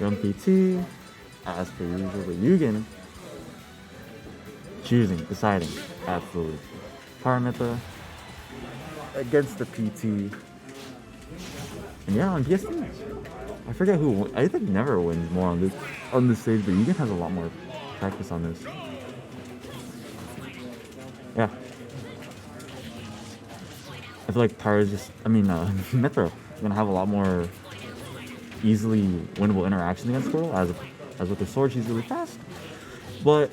Young PT, as per usual, but Yugen deciding, absolutely. Paramita against the PT. And yeah, on PS2, I forget who. I think never wins more on this stage, but Yugen has a lot more practice on this. Yeah. I feel like Pyro's Mithra is gonna have a lot more easily winnable interactions against Squirtle, as with the sword, she's really fast. But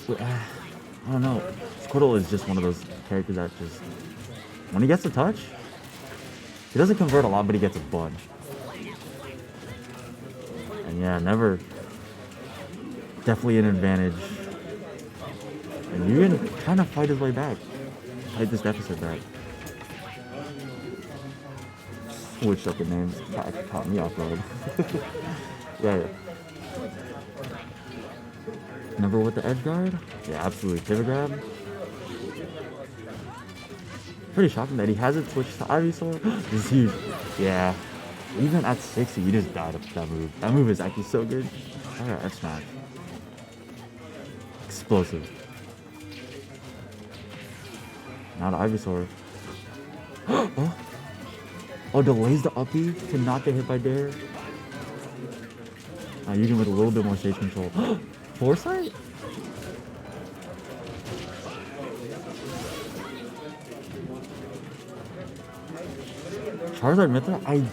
I don't know. Squirtle is just one of those characters that just, when he gets a touch, he doesn't convert a lot, but he gets a bunch. And yeah, never. Definitely an advantage. And Yugen trying to fight his way back. Fight this deficit back. Switched up the names. Caught me off guard. yeah. Never with the edge guard? Yeah, absolutely. Pivot grab. Pretty shocking that he hasn't switched to Ivysaur. This is huge. Yeah. Even at 60, you just died of that move. That move is actually so good. Oh yeah, F smash. Explosive. Now the Ivysaur. Oh, delays the uppy to not get hit by Dare. Yugen with a little bit more stage control. Foresight? Charizard Mithra? I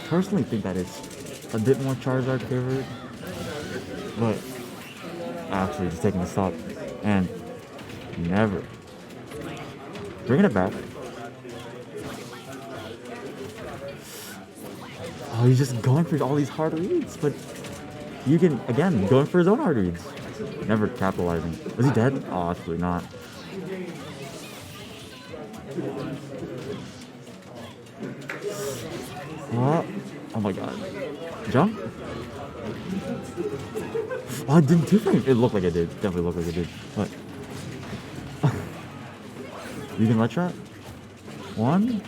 personally think that it's a bit more Charizard favored. But actually just taking a stop. And never. Bringing it back. Oh, he's just going for all these hard reads, but Yugen, again, going for his own hard reads. Never capitalizing. Was he dead? Oh, absolutely not. What? Oh my god. Jump? Oh, it didn't two-frame. It looked like it did. Definitely looked like it did. But Yugen let shot? One?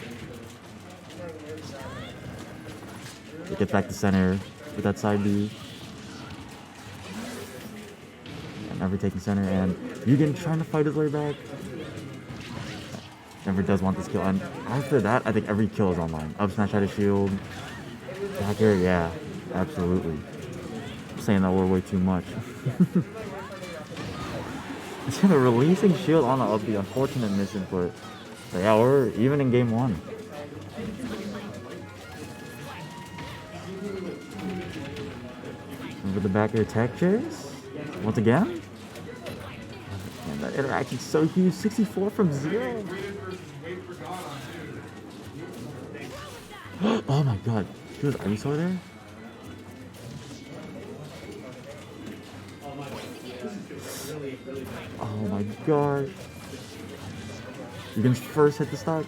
Get back to center with that side B. And never taking center, and Yugen trying to fight his way back. Never does want this kill, and after that, I think every kill is online. Up smash out of shield. Back air, yeah, absolutely. I'm saying that word way too much. It's kind of releasing shield on the up, the unfortunate misinput. But yeah, we're even in game one. With the back air tech chase. Once again. And that interaction's so huge. 64 from 0. Oh my god. Dude, are you still there? Oh my god. You can first hit the stock.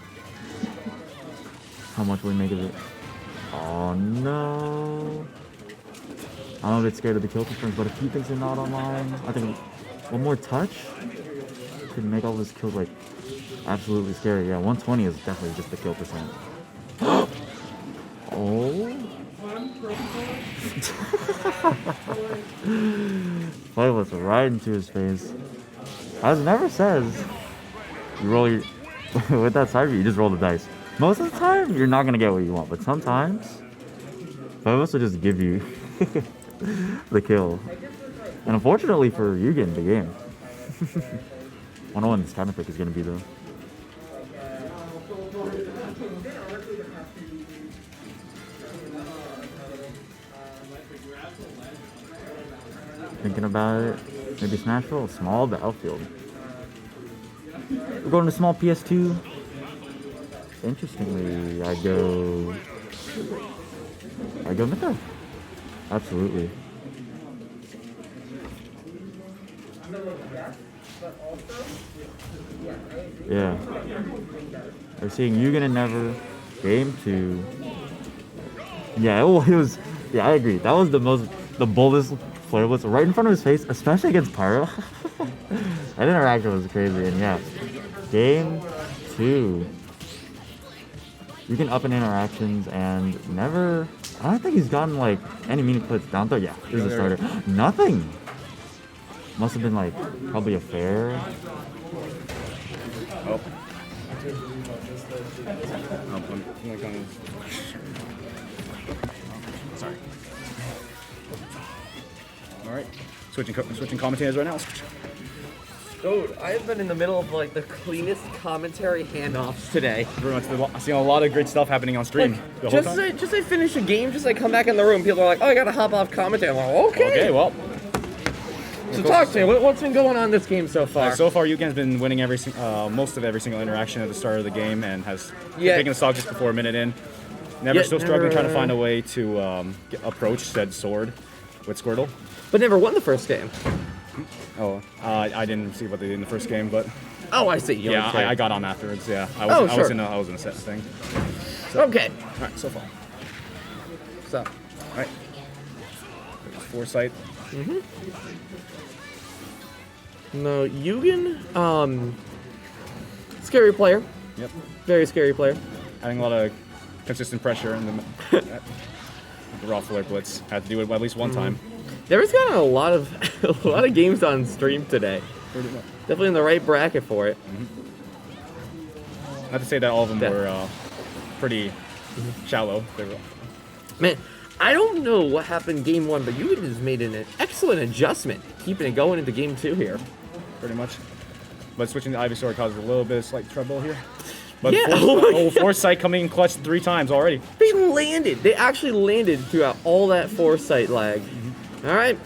How much will we make of it? Oh no. I'm a bit scared of the kill confirms, but if he thinks they're not online, I think one more touch could make all his kills like absolutely scary. Yeah, 120 is definitely just the kill percent. Oh. Play was right into his face. As never says, you roll your with that side view, you just roll the dice. Most of the time, you're not gonna get what you want, but sometimes, Fivos will just give you the kill. And unfortunately for Yugen, the game. I don't know when this counter pick is gonna be though. Thinking about it, maybe Smash Roll, small but outfield. We're going to small PS2. Interestingly, I go Mithra. Absolutely. Yeah. We're seeing Yugen and Never. Game 2. Yeah, it was. Yeah, I agree. That was the boldest flare blitz right in front of his face, especially against Pyro. That interaction was crazy, and yeah. Game 2. You can up in interactions and never. I don't think he's gotten like any meaningful hits down throw. Yeah, this is a starter. Nothing. Must have been like probably a fair. Oh. Sorry. All right. Switching commentators right now. Dude, I've been in the middle of like the cleanest commentary handoffs today. I've seen a lot of great stuff happening on stream. Like, just as I finish a game, just like come back in the room, people are like, "Oh, I gotta hop off commentary." I'm like, "Okay." Okay, well. So talk to me. What's been going on this game so far? So far, Yugen's been winning most of every single interaction at the start of the game, and has taken the stock just before a minute in. Still struggling trying to find a way to approach said sword with Squirtle. But never won the first game. Oh, I didn't see what they did in the first game, but Oh, I see. I got on afterwards. Yeah, I was in a set thing. So, okay. All right, so far. So. All right. Foresight. No, Yugen, scary player. Yep. Very scary player. Having a lot of consistent pressure in the raw flare blitz. Had to do it at least one time. There was kind of a lot of games on stream today. Definitely in the right bracket for it. Not to say that all of them were pretty shallow. Man, I don't know what happened game 1, but Yugen has made an excellent adjustment, keeping it going into game 2 here. Pretty much. But switching to Ivysaur causes a little bit of slight trouble here. But Yeah, Foresight coming in clutch 3 times already. They landed. They actually landed throughout all that Foresight lag. All right.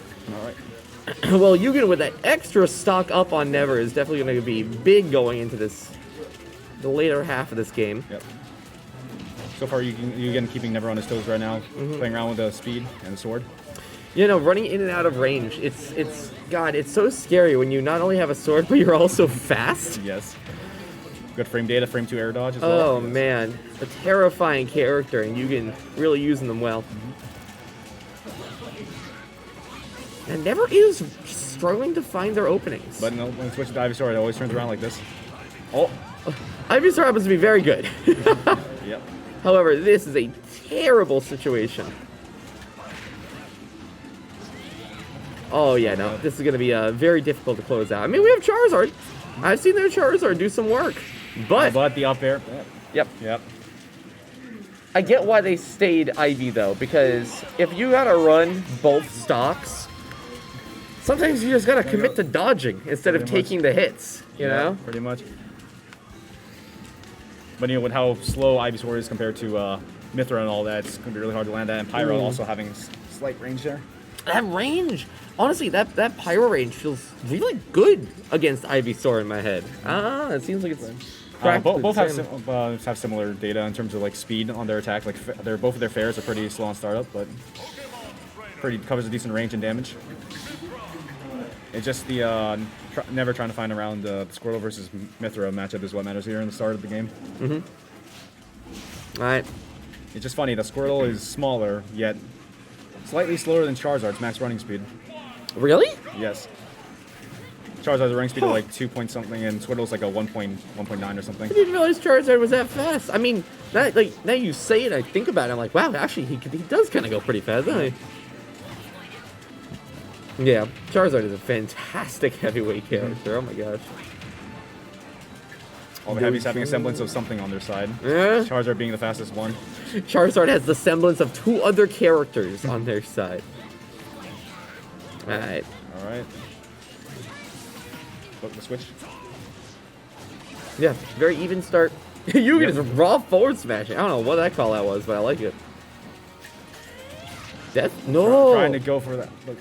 Well, Yugen with that extra stock up on Never is definitely going to be big going into the later half of this game. Yep. So far, Yugen keeping Never on his toes right now, playing around with the speed and the sword. You know, running in and out of range, it's so scary when you not only have a sword, but you're also fast. Yes. Good frame data, frame 2 air dodge as well. Oh, man. A terrifying character, and Yugen really using them well. And Never is struggling to find their openings. But no, when switching to Ivysaur, it always turns around like this. Oh. Ivysaur happens to be very good. Yep. However, this is a terrible situation. Oh, yeah, no. This is going to be very difficult to close out. I mean, we have Charizard. I've seen their Charizard do some work. But the up air. Yep. I get why they stayed Ivy, though, because if you got to run both stocks, sometimes you just got to commit to dodging instead of taking the hits, you know? Pretty much. But, you know, with how slow Ivysaur is compared to Mithra and all that, it's going to be really hard to land that. And Pyro also having slight range there. That range, honestly, that Pyro range feels really good against Ivysaur in my head. It seems like it's both have similar data in terms of like speed on their attack. Like both of their fares are pretty slow on startup, but covers a decent range and damage. It's just the Never trying to find around the Squirtle versus Mithra matchup is what matters here in the start of the game. All right. It's just funny. The Squirtle is smaller, yet slightly slower than Charizard's max running speed. Really? Yes. Charizard has a running speed of like 2 point something, and Squirtle's like a 1.9 or something. I didn't realize Charizard was that fast. I mean, now you say it, I think about it, I'm like, wow, actually, he does kind of go pretty fast, doesn't he? Yeah, Charizard is a fantastic heavyweight character. Oh my gosh. All the heavies having a semblance of something on their side. Yeah. Charizard being the fastest one. Charizard has the semblance of 2 other characters on their side. Alright. Alright. Flip the switch. Yeah, very even start. Yugen is raw forward smashing. I don't know what that call out was, but I like it. Death? No! Trying to go for that. Look,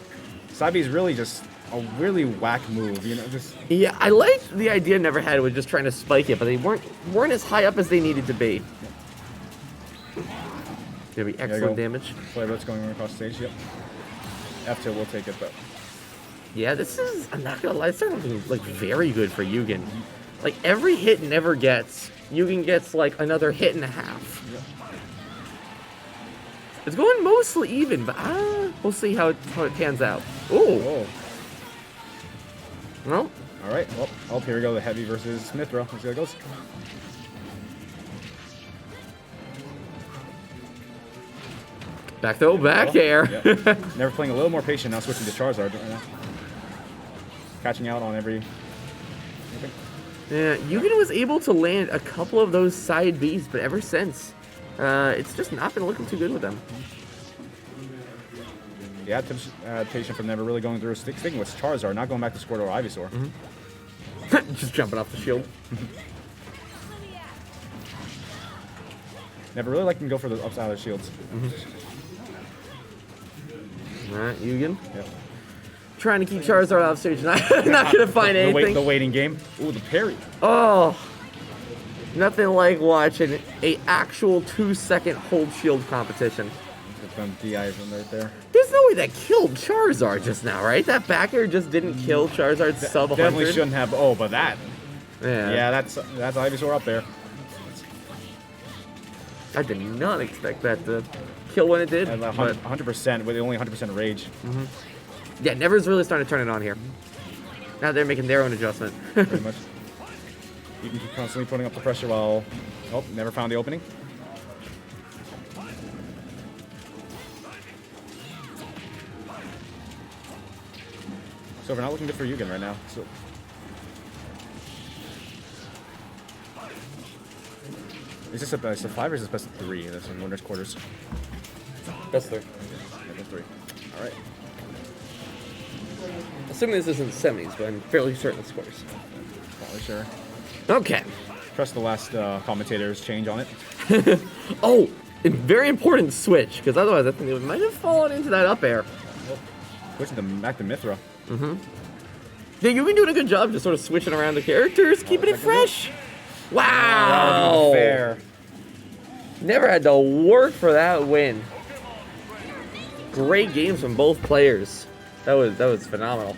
Sabi's really just a really whack move, you know, just... Yeah, I like the idea Never had with just trying to spike it, but they weren't as high up as they needed to be. Gonna be excellent damage. Play what's going on across the stage, yep. F2 will take it, but... Yeah, this is, I'm not gonna lie, it's starting to be, like, very good for Yugen. Like, every hit Never gets, Yugen gets, like, another hit and a half. Yep. It's going mostly even, but we'll see how it pans out. Ooh. Well. All right. Well, here we go. The heavy versus Mithra. Let's see how it goes. Back throw, back air. Yeah. Never playing a little more patient now, switching to Charizard right now. Catching out on every. Yeah, Yugen was able to land a couple of those side Bs, but ever since, it's just not been looking too good with them. Yeah, adaptation from never really going through. Sticking with Charizard, not going back to Squirtle or Ivysaur. Just jumping off the shield. Never really liked to go for the upside of the shields. All right, Yugen. Yep. Trying to keep Charizard off stage. Not gonna find anything. The waiting game. Ooh, the parry. Oh, nothing like watching a actual 2-second hold shield competition. It's them DI from right there. There's no way that killed Charizard just now, right? That back air just didn't kill Charizard's sub 100. Definitely shouldn't have. Oh, but that. Yeah. Yeah, that's Ivysaur up there. I did not expect that to kill when it did. At but 100% with only 100% rage. yeah, Never's really starting to turn it on here. Now they're making their own adjustment. Pretty much. You can keep constantly putting up the pressure while. Oh, never found the opening. So we're not looking good for Yugen right now. So. Is this a best of 5 or is this best of 3? That's in winners quarters. Best three. Yeah, best 3. All right. Assuming this isn't semis, but I'm fairly certain it scores. Probably sure. Okay. Press the last commentator's change on it. Oh, a very important switch, because otherwise I think it might have fallen into that up air. Switching back to Mithra. Yeah, you've been doing a good job just sort of switching around the characters, keeping it fresh. Wow! Fair. Never had to work for that win. Great games from both players. That was phenomenal.